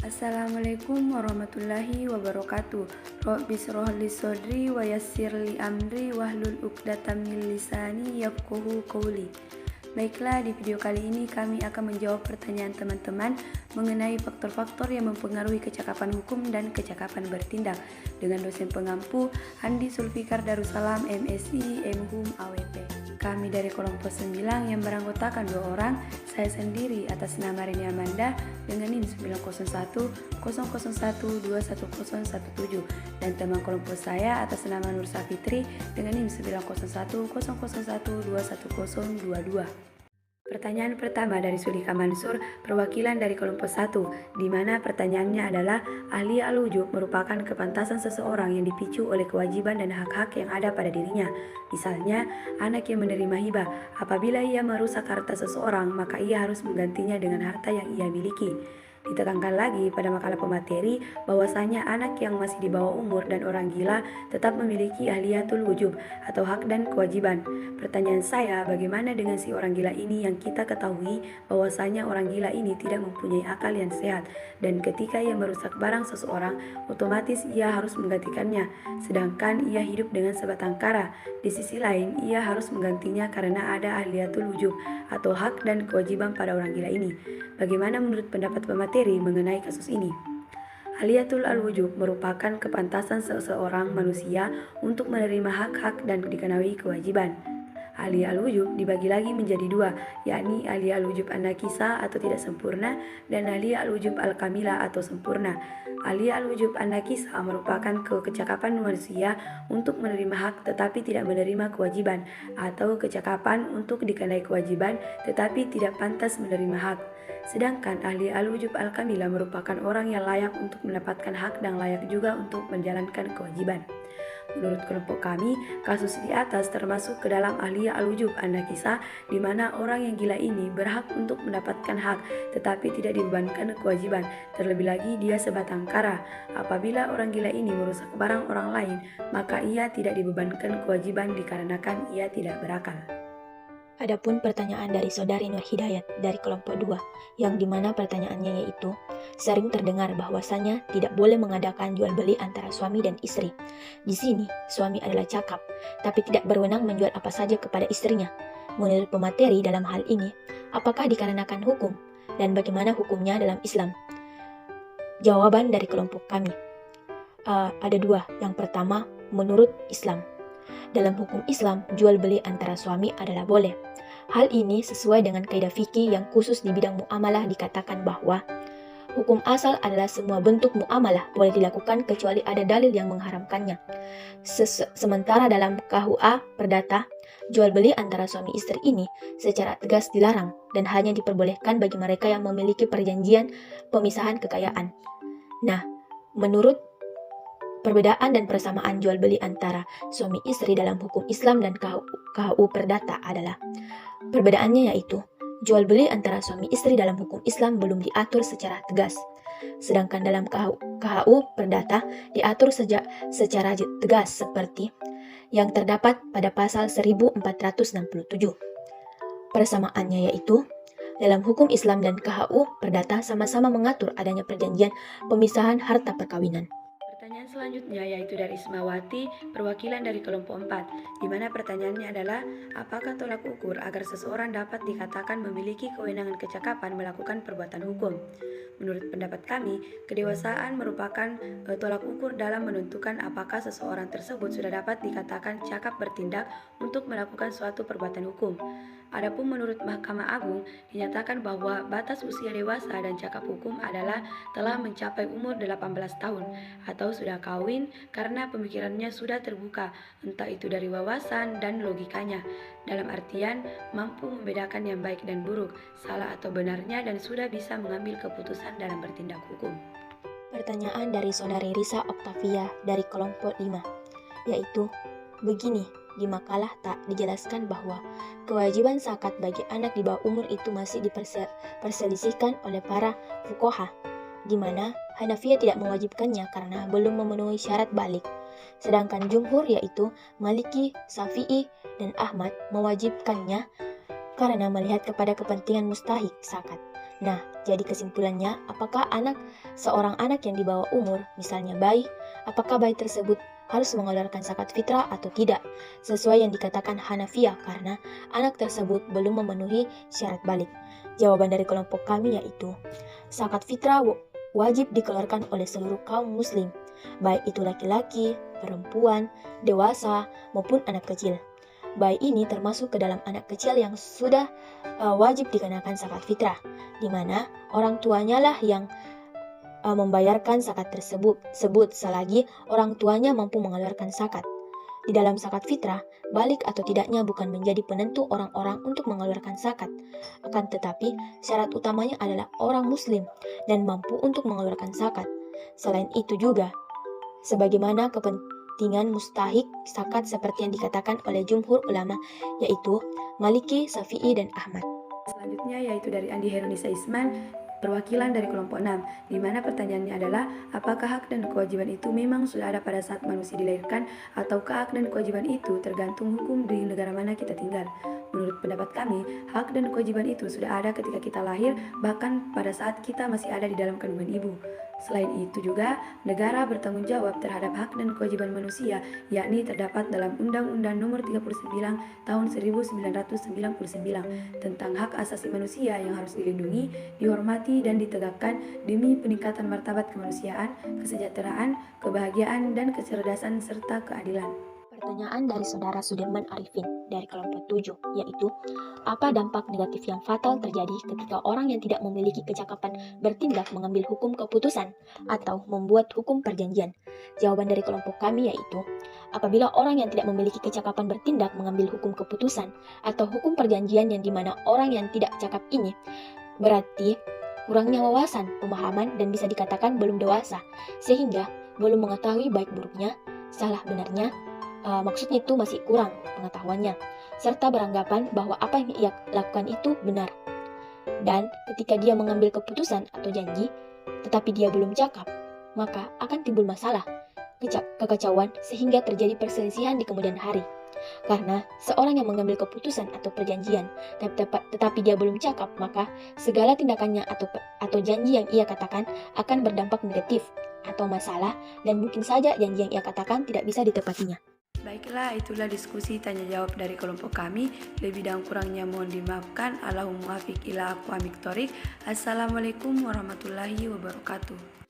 Assalamualaikum warahmatullahi wabarakatuh. Rabbi shrah li sodri wa yassir li amri wahlul 'uqdatam min lisani yafqahu qawli. Baiklah, di video kali ini kami akan menjawab pertanyaan teman-teman mengenai faktor-faktor yang mempengaruhi kecakapan hukum dan kecakapan bertindak dengan dosen pengampu Andi Sulfikar Darussalam MSI MHUM AWP. Kami dari kelompok 9 yang beranggotakan 2 orang, saya sendiri atas nama Rini Amanda dengan NIM 90100121017 dan teman kelompok saya atas nama Nur Safitri dengan NIM 90100121022. Pertanyaan pertama dari Sulika Mansur, perwakilan dari kelompok 1, di mana pertanyaannya adalah ahli al-wujub merupakan kepantasan seseorang yang dipicu oleh kewajiban dan hak-hak yang ada pada dirinya. Misalnya, anak yang menerima hibah, apabila ia merusak harta seseorang, maka ia harus menggantinya dengan harta yang ia miliki. Ditekankan lagi pada makalah pemateri bahwasanya anak yang masih di bawah umur dan orang gila tetap memiliki ahliyatul wujub atau hak dan kewajiban. Pertanyaan saya, bagaimana dengan si orang gila ini yang kita ketahui bahwasanya orang gila ini tidak mempunyai akal yang sehat dan ketika ia merusak barang seseorang otomatis ia harus menggantikannya, sedangkan ia hidup dengan sebatang kara. Di sisi lain ia harus menggantinya karena ada ahliyatul wujub atau hak dan kewajiban pada orang gila ini. Bagaimana menurut pendapat pemateri mengenai kasus ini? Ahliyatul al-wujub merupakan kepantasan seseorang manusia untuk menerima hak-hak dan dikenai kewajiban. Ahli al-wujub dibagi lagi menjadi 2, yakni ahli al-wujub an-nakisa atau tidak sempurna dan ahli al-wujub al-kamila atau sempurna. Ahli al-wujub an-nakisa merupakan kecakapan manusia untuk menerima hak tetapi tidak menerima kewajiban, atau kecakapan untuk dikenai kewajiban tetapi tidak pantas menerima hak. Sedangkan ahli al-wujub al-kamila merupakan orang yang layak untuk mendapatkan hak dan layak juga untuk menjalankan kewajiban. Menurut kelompok kami, kasus di atas termasuk ke dalam ahli al-wujub an-nakisa, di mana orang yang gila ini berhak untuk mendapatkan hak tetapi tidak dibebankan kewajiban. Terlebih lagi dia sebatang kara. Apabila orang gila ini merusak barang orang lain, maka ia tidak dibebankan kewajiban dikarenakan ia tidak berakal. Adapun pertanyaan dari saudari Nur Hidayat dari kelompok 2, yang dimana pertanyaannya yaitu, sering terdengar bahwasanya tidak boleh mengadakan jual beli antara suami dan istri. Di sini, suami adalah cakap, tapi tidak berwenang menjual apa saja kepada istrinya. Menurut pemateri dalam hal ini, apakah dikarenakan hukum? Dan bagaimana hukumnya dalam Islam? Jawaban dari kelompok kami, ada 2. Yang pertama, menurut Islam. Dalam hukum Islam, jual beli antara suami adalah boleh. Hal ini sesuai dengan kaidah fikih yang khusus di bidang muamalah dikatakan bahwa hukum asal adalah semua bentuk muamalah boleh dilakukan kecuali ada dalil yang mengharamkannya. Sementara dalam KUA Perdata, jual beli antara suami istri ini secara tegas dilarang dan hanya diperbolehkan bagi mereka yang memiliki perjanjian pemisahan kekayaan. Nah, menurut perbedaan dan persamaan jual beli antara suami istri dalam hukum Islam dan KUU Perdata adalah, perbedaannya yaitu jual beli antara suami istri dalam hukum Islam belum diatur secara tegas, sedangkan dalam KUU Perdata diatur secara tegas seperti yang terdapat pada pasal 1467. Persamaannya yaitu dalam hukum Islam dan KUU Perdata sama-sama mengatur adanya perjanjian pemisahan harta perkawinan. Pertanyaan selanjutnya yaitu dari Ismawati, perwakilan dari kelompok 4, di mana pertanyaannya adalah, apakah tolak ukur agar seseorang dapat dikatakan memiliki kewenangan kecakapan melakukan perbuatan hukum? Menurut pendapat kami, kedewasaan merupakan tolak ukur dalam menentukan apakah seseorang tersebut sudah dapat dikatakan cakap bertindak untuk melakukan suatu perbuatan hukum. Adapun menurut Mahkamah Agung, dinyatakan bahwa batas usia dewasa dan cakap hukum adalah telah mencapai umur 18 tahun atau sudah kawin karena pemikirannya sudah terbuka, entah itu dari wawasan dan logikanya, dalam artian mampu membedakan yang baik dan buruk, salah atau benarnya, dan sudah bisa mengambil keputusan dalam bertindak hukum. Pertanyaan dari saudari Risa Oktavia dari kelompok 5, yaitu, begini, di makalah tak dijelaskan bahwa kewajiban zakat bagi anak di bawah umur itu masih diperselisihkan oleh para fuqaha, di mana Hanafiyah tidak mewajibkannya karena belum memenuhi syarat balik. Sedangkan jumhur yaitu Maliki, Syafi'i, dan Ahmad mewajibkannya karena melihat kepada kepentingan mustahik zakat. Nah, jadi kesimpulannya, apakah seorang anak yang di bawah umur, misalnya bayi, apakah bayi tersebut harus mengeluarkan zakat fitrah atau tidak? Sesuai yang dikatakan Hanafiyah, karena anak tersebut belum memenuhi syarat balik. Jawaban dari kelompok kami yaitu, zakat fitrah wajib dikeluarkan oleh seluruh kaum muslim, baik itu laki-laki, perempuan, dewasa, maupun anak kecil. Bayi ini termasuk ke dalam anak kecil yang sudah wajib dikenakan zakat fitrah, di mana orang tuanya lah yang membayarkan zakat tersebut selagi orang tuanya mampu mengeluarkan zakat. Di dalam zakat fitrah, balik atau tidaknya bukan menjadi penentu orang-orang untuk mengeluarkan zakat. Akan tetapi, syarat utamanya adalah orang muslim dan mampu untuk mengeluarkan zakat. Selain itu juga, sebagaimana kepentingan mustahik zakat seperti yang dikatakan oleh jumhur ulama, yaitu Maliki, Syafi'i, dan Ahmad. Selanjutnya yaitu dari Andi Herunisa Isman, perwakilan dari kelompok 6, di mana pertanyaannya adalah apakah hak dan kewajiban itu memang sudah ada pada saat manusia dilahirkan, ataukah hak dan kewajiban itu tergantung hukum di negara mana kita tinggal. Menurut pendapat kami, hak dan kewajiban itu sudah ada ketika kita lahir, bahkan pada saat kita masih ada di dalam kandungan ibu. Selain itu juga, negara bertanggung jawab terhadap hak dan kewajiban manusia, yakni terdapat dalam Undang-Undang Nomor 39 Tahun 1999 tentang hak asasi manusia yang harus dilindungi, dihormati, dan ditegakkan demi peningkatan martabat kemanusiaan, kesejahteraan, kebahagiaan, dan kecerdasan serta keadilan. Pertanyaan dari saudara Sudirman Arifin dari kelompok 7, yaitu apa dampak negatif yang fatal terjadi ketika orang yang tidak memiliki kecakapan bertindak mengambil hukum keputusan atau membuat hukum perjanjian? Jawaban dari kelompok kami yaitu, apabila orang yang tidak memiliki kecakapan bertindak mengambil hukum keputusan atau hukum perjanjian yang dimana orang yang tidak cakap ini berarti kurangnya wawasan, pemahaman, dan bisa dikatakan belum dewasa, sehingga belum mengetahui baik buruknya, salah benarnya, maksudnya itu masih kurang pengetahuannya, serta beranggapan bahwa apa yang ia lakukan itu benar. Dan ketika dia mengambil keputusan atau janji, tetapi dia belum cakap, maka akan timbul masalah, kekacauan, sehingga terjadi perselisihan di kemudian hari. Karena seorang yang mengambil keputusan atau perjanjian, tetapi dia belum cakap, maka segala tindakannya atau janji yang ia katakan akan berdampak negatif atau masalah, dan mungkin saja janji yang ia katakan tidak bisa ditepatinya. Baiklah, itulah diskusi tanya jawab dari kelompok kami. Lebih dan kurangnya mohon dimaafkan. Allahumma muwaffiq ila aqwamit thoriq. Assalamualaikum warahmatullahi wabarakatuh.